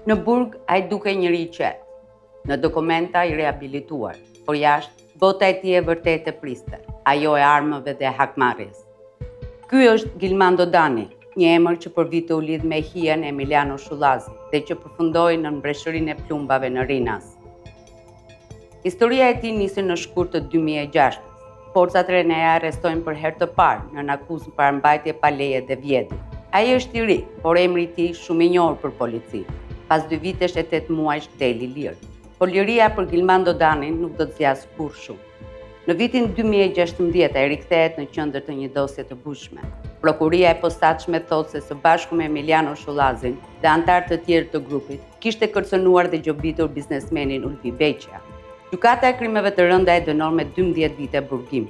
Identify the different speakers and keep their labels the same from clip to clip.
Speaker 1: Në burg, ai duke njëri i qetë. Në dokumenta i rehabilituar, por jashtë, bota e tij e vërtet e priste, ajo e armëve dhe hakmarrjes. Ky është Gilmando Dani, një emër që për vite u lidh me hijen e Emiliano Shullazi dhe që përfundoi në mbretërinë e plumbave në Rinas. Historia e tij nisi në shkurt të 2006. Forcat rene e arrestojnë për herë të parë në akuzë parambajtje pa leje dhe vjedhje. Ai është i ri, por emri i tij shumë i njohur për polici. Pas 2 vitesh e 8 muajsh deli lirë. Por liria për Gilmando Danin nuk do të zgjasë kurrë shumë. Në vitin 2016 ai rikthehet në qendër të një dosje të bushme. Prokuria e posaçme thotë se së bashku me Emiliano Shullazin dhe anëtar të tjerë të grupit kishte kërcënuar dhe gjobitur biznesmenin Ulfi Beqia. Gjykata e krimeve të rënda e dënon me 12 vite burgim.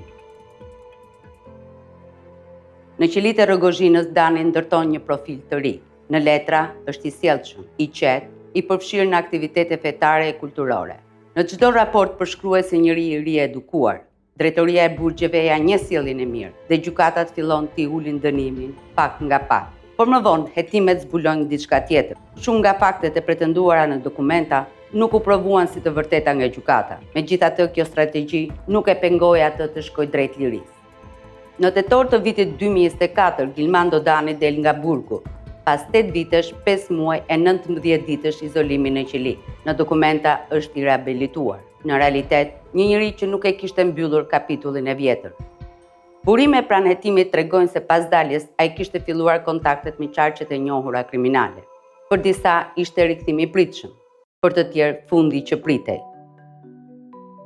Speaker 1: Në qelitë e Rogozhinës, Dani ndërton një profil të ri. Në letra është i sjellshëm, i qetë, i përfshirë në aktivitete fetare e kulturore. Në çdo raport përshkruhet si njëri i ri edukuar. Drejtoria e burgjeve ja njeh sjelljen e mirë dhe gjykatat fillon t'i ulin dënimin pak nga pak. Por më vonë hetimet zbulojnë diçka tjetër. Shumë nga faktet e pretenduara në dokumenta nuk u provuan si të vërteta nga gjykata. Megjithatë, kjo strategji nuk e pengoi atë të shkojë drejt lirisë. Në tetor të vitit 2024, Gilmando Dani del nga burgu, pas 8 vitesh, 5 muaj e 19 ditësh izolimi në qeli. Në dokumenta është i rehabilituar. Në realitet, një njeri që nuk e kishte mbyllur kapitullin e vjetër. Burime pranë hetimit tregojnë se pas daljes ai kishte filluar kontaktet me qarqet e njohura kriminale. Për disa ishte rikthimi i pritshëm, për të tjerë fundi që pritej.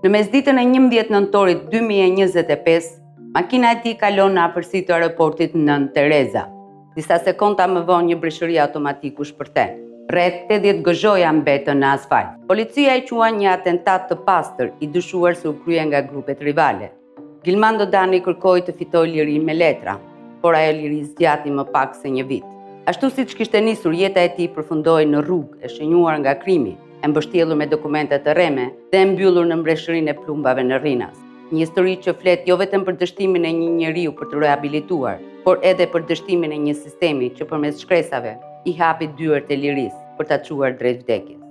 Speaker 1: Në mesditën e 11 nëntorit 2025, makina e tij kalon në afërsitë të aeroportit Nën Tereza. Disa sekonda më vonë një breshëri automatik u shpërthen. Rreth 80 gëzhoja mbetën në asfalt. Policia e quan një atentat të pastër i dyshuar se u krye nga grupet rivale. Gilmando Dani kërkoi të fitojë liri me letra, por ajo liri zgjati më pak se një vit. Ashtu siç kishte nisur, jeta e tij përfundoi në rrugë e shënjuar nga krimi, e mbështjellur me dokumente të rreme dhe e mbyllur në mbretërinë e plumbave në Rinas. Një histori që flet jo vetëm për dështimin e një njeriu për të rehabilituar, por edhe për dështimin e një sistemi që përmes shkresave i hapi dyert e lirisë për ta çuar drejt vdekjes.